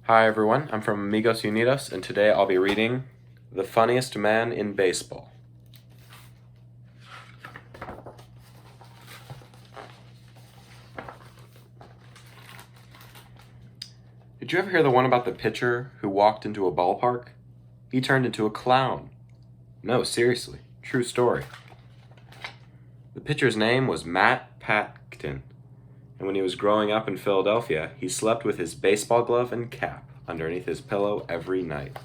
Hi everyone, I'm from Amigos Unidos, and today I'll be reading The Funniest Man in Baseball. Did you ever hear the one about the pitcher who walked into a ballpark? He turned into a clown. No, seriously, true story. The pitcher's name was Matt PATKIN, and when he was growing up in Philadelphia, he slept with his baseball glove and cap underneath his pillow every night.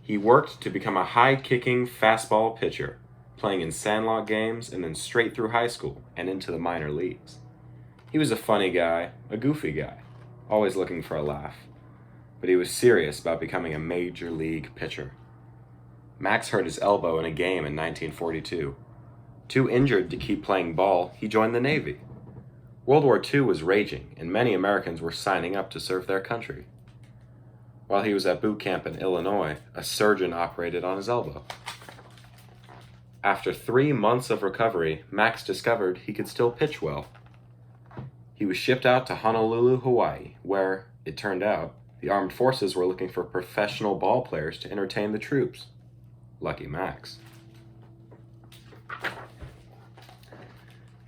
He worked to become a high-kicking fastball pitcher, playing in sandlot games and then straight through high school and into the minor leagues. He was a funny guy, a goofy guy, always looking for a laugh, but he was serious about becoming a major league pitcher. Max hurt his elbow in a game in 1942. Too injured to keep playing ball, he joined the Navy. World War II was raging, and many Americans were signing up to serve their country. While he was at boot camp in Illinois, a surgeon operated on his elbow. After 3 months of recovery, Max discovered he could still pitch well. He was shipped out to Honolulu, Hawaii, where, it turned out, the armed forces were looking for professional ball players to entertain the troops. Lucky Max.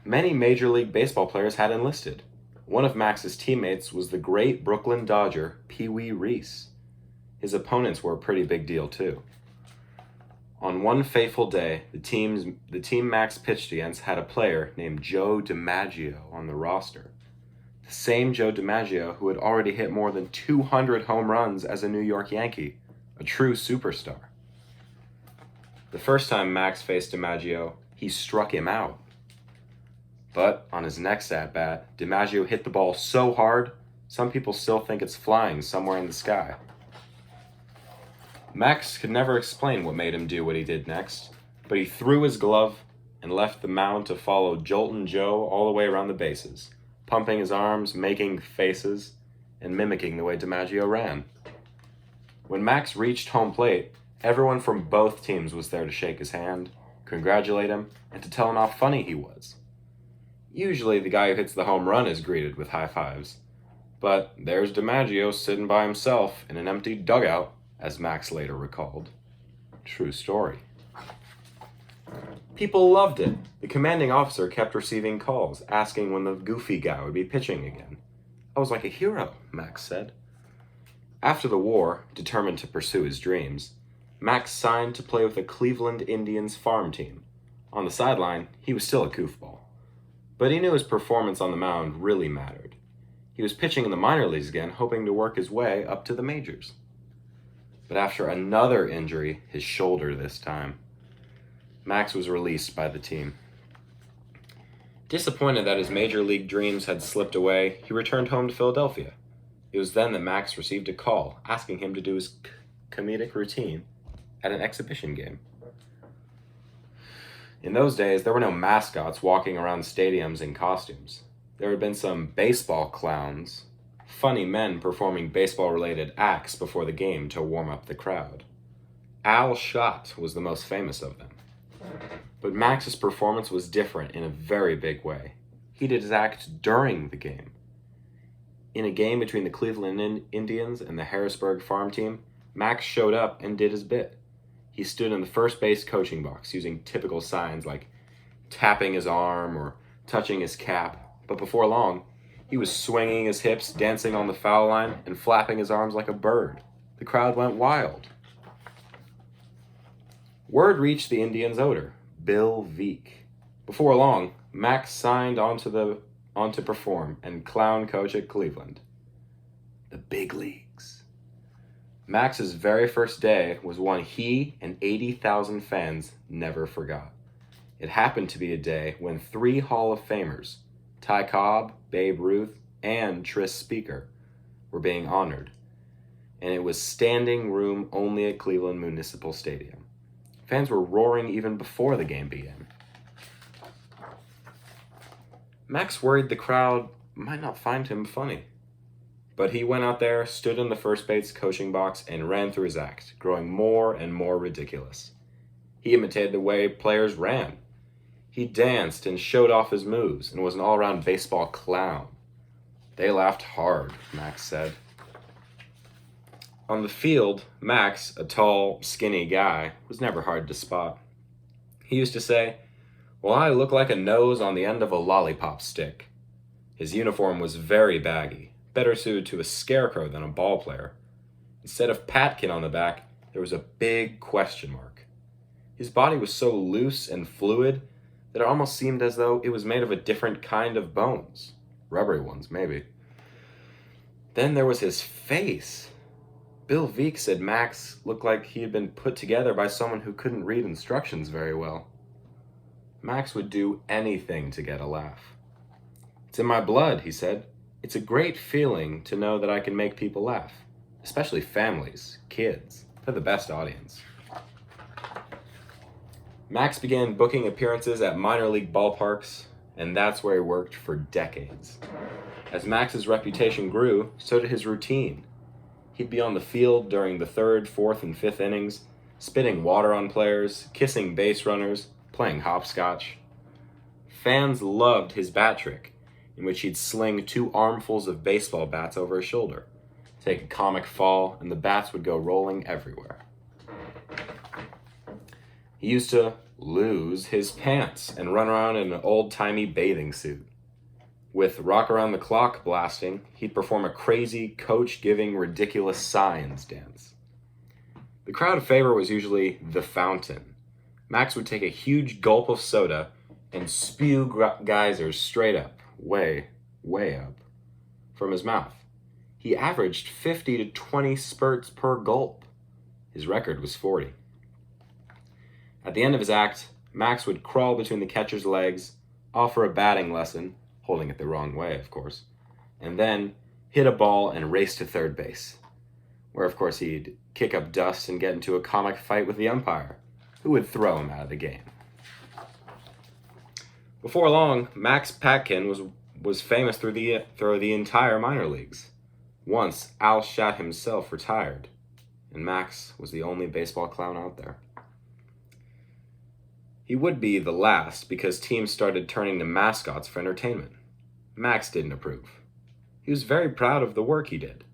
Many Major League Baseball players had enlisted. One of Max's teammates was the great Brooklyn Dodger, Pee Wee Reese. His opponents were a pretty big deal, too. On one fateful day, the team Max pitched against had a player named Joe DiMaggio on the roster. The same Joe DiMaggio who had already hit more than 200 home runs as a New York Yankee, a true superstar. The first time Max faced DiMaggio, he struck him out. But on his next at-bat, DiMaggio hit the ball so hard, some people still think it's flying somewhere in the sky. Max could never explain what made him do what he did next, but he threw his glove and left the mound to follow Joltin' Joe all the way around the bases, pumping his arms, making faces, and mimicking the way DiMaggio ran. When Max reached home plate, everyone from both teams was there to shake his hand, congratulate him, and to tell him how funny he was. Usually the guy who hits the home run is greeted with high fives, but there's DiMaggio sitting by himself in an empty dugout, as Max later recalled. True story. People loved it. The commanding officer kept receiving calls, asking when the goofy guy would be pitching again. I was like a hero, Max said. After the war, determined to pursue his dreams, Max signed to play with the Cleveland Indians farm team. On the sideline, he was still a goofball, but he knew his performance on the mound really mattered. He was pitching in the minor leagues again, hoping to work his way up to the majors. But after another injury, his shoulder this time, Max was released by the team. Disappointed that his major league dreams had slipped away, he returned home to Philadelphia. It was then that Max received a call asking him to do his comedic routine at an exhibition game. In those days, there were no mascots walking around stadiums in costumes. There had been some baseball clowns, funny men performing baseball-related acts before the game to warm up the crowd. Al Schott was the most famous of them. But Max's performance was different in a very big way. He did his act during the game. In a game between the Cleveland Indians and the Harrisburg farm team, Max showed up and did his bit. He stood in the first base coaching box using typical signs like tapping his arm or touching his cap, but before long, he was swinging his hips, dancing on the foul line, and flapping his arms like a bird. The crowd went wild. Word reached the Indians' owner, Bill Veeck. Before long, Max signed on to perform and clown coach at Cleveland. The big leagues. Max's very first day was one he and 80,000 fans never forgot. It happened to be a day when 3 Hall of Famers, Ty Cobb, Babe Ruth, and Tris Speaker, were being honored, and it was standing room only at Cleveland Municipal Stadium. Fans were roaring even before the game began. Max worried the crowd might not find him funny. But he went out there, stood in the first base coaching box, and ran through his act, growing more and more ridiculous. He imitated the way players ran. He danced and showed off his moves and was an all-around baseball clown. They laughed hard, Max said. On the field, Max, a tall, skinny guy, was never hard to spot. He used to say, "Well, I look like a nose on the end of a lollipop stick." His uniform was very baggy, better suited to a scarecrow than a ball player. Instead of PATKIN on the back, there was a big question mark. His body was so loose and fluid that it almost seemed as though it was made of a different kind of bones. Rubbery ones, maybe. Then there was his face. Bill Veek said Max looked like he had been put together by someone who couldn't read instructions very well. Max would do anything to get a laugh. "It's in my blood," he said. "It's a great feeling to know that I can make people laugh, especially families, kids. They're the best audience." Max began booking appearances at minor league ballparks, and that's where he worked for decades. As Max's reputation grew, so did his routine. He'd be on the field during the 3rd, 4th, and 5th innings, spitting water on players, kissing base runners, playing hopscotch. Fans loved his bat trick, in which he'd sling 2 armfuls of baseball bats over his shoulder, take a comic fall, and the bats would go rolling everywhere. He used to lose his pants and run around in an old-timey bathing suit. With Rock Around the Clock blasting, he'd perform a crazy, coach-giving, ridiculous signs dance. The crowd favorite was usually the fountain. Max would take a huge gulp of soda and spew geysers straight up, way up, from his mouth. He averaged 50 to 20 spurts per gulp. His record was 40. At the end of his act, Max would crawl between the catcher's legs, offer a batting lesson, holding it the wrong way, of course, and then hit a ball and race to third base, where, of course, he'd kick up dust and get into a comic fight with the umpire, who would throw him out of the game. Before long, Max PATKIN was famous through the entire minor leagues. Once, Al Shat himself retired, and Max was the only baseball clown out there. He would be the last because teams started turning to mascots for entertainment. Max didn't approve. He was very proud of the work he did.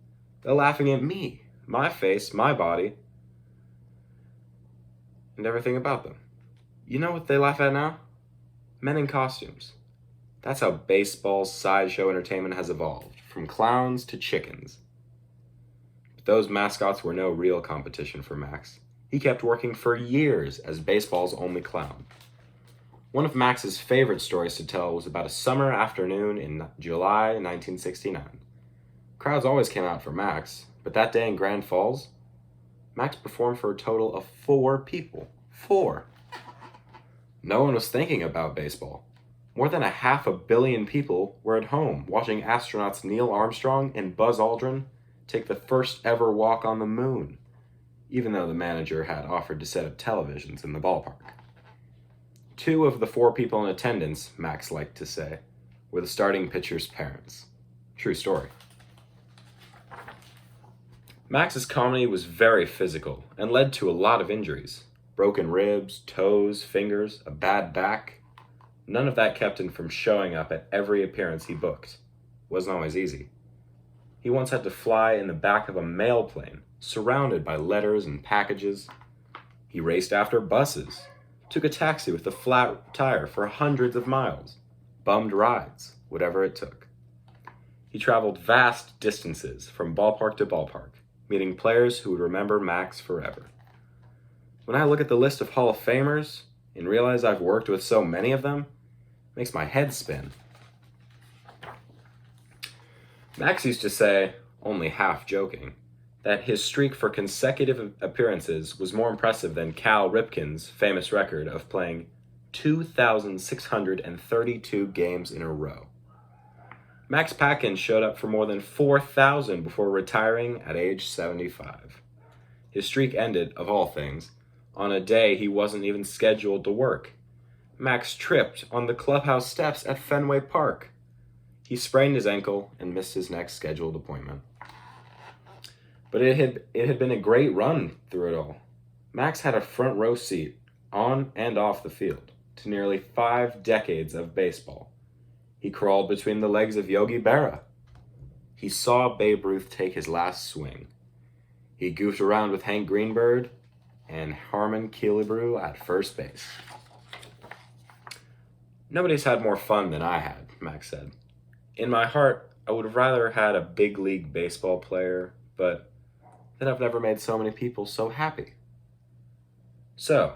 They're laughing at me, my face, my body, and everything about them. You know what they laugh at now? Men in costumes. That's how baseball's sideshow entertainment has evolved, from clowns to chickens. But those mascots were no real competition for Max. He kept working for years as baseball's only clown. One of Max's favorite stories to tell was about a summer afternoon in July 1969. Crowds always came out for Max, but that day in Grand Falls, Max performed for a total of 4 people. 4. No one was thinking about baseball. More than 500 million people were at home watching astronauts Neil Armstrong and Buzz Aldrin take the first ever walk on the moon, even though the manager had offered to set up televisions in the ballpark. 2 of the 4 people in attendance, Max liked to say, were the starting pitcher's parents. True story. Max's comedy was very physical and led to a lot of injuries. Broken ribs, toes, fingers, a bad back. None of that kept him from showing up at every appearance he booked. It wasn't always easy. He once had to fly in the back of a mail plane, surrounded by letters and packages. He raced after buses, took a taxi with a flat tire for hundreds of miles, bummed rides, whatever it took. He traveled vast distances from ballpark to ballpark, meeting players who would remember Max forever. When I look at the list of Hall of Famers and realize I've worked with so many of them, it makes my head spin. Max used to say, only half joking, that his streak for consecutive appearances was more impressive than Cal Ripken's famous record of playing 2,632 games in a row. Max PATKIN showed up for more than 4,000 before retiring at age 75. His streak ended, of all things, on a day he wasn't even scheduled to work. Max tripped on the clubhouse steps at Fenway Park. He sprained his ankle and missed his next scheduled appointment. But it had been a great run through it all. Max had a front row seat, on and off the field, to nearly 5 decades of baseball. He crawled between the legs of Yogi Berra. He saw Babe Ruth take his last swing. He goofed around with Hank Greenberg and Harmon Killebrew at first base. Nobody's had more fun than I had, Max said. In my heart, I would have rather had a big league baseball player, but then I've never made so many people so happy. So,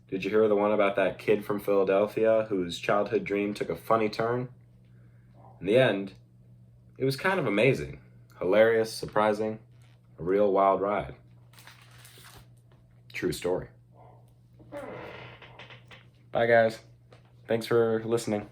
did you hear the one about that kid from Philadelphia whose childhood dream took a funny turn? In the end, it was kind of amazing, hilarious, surprising, a real wild ride. True story. Bye, guys. Thanks for listening.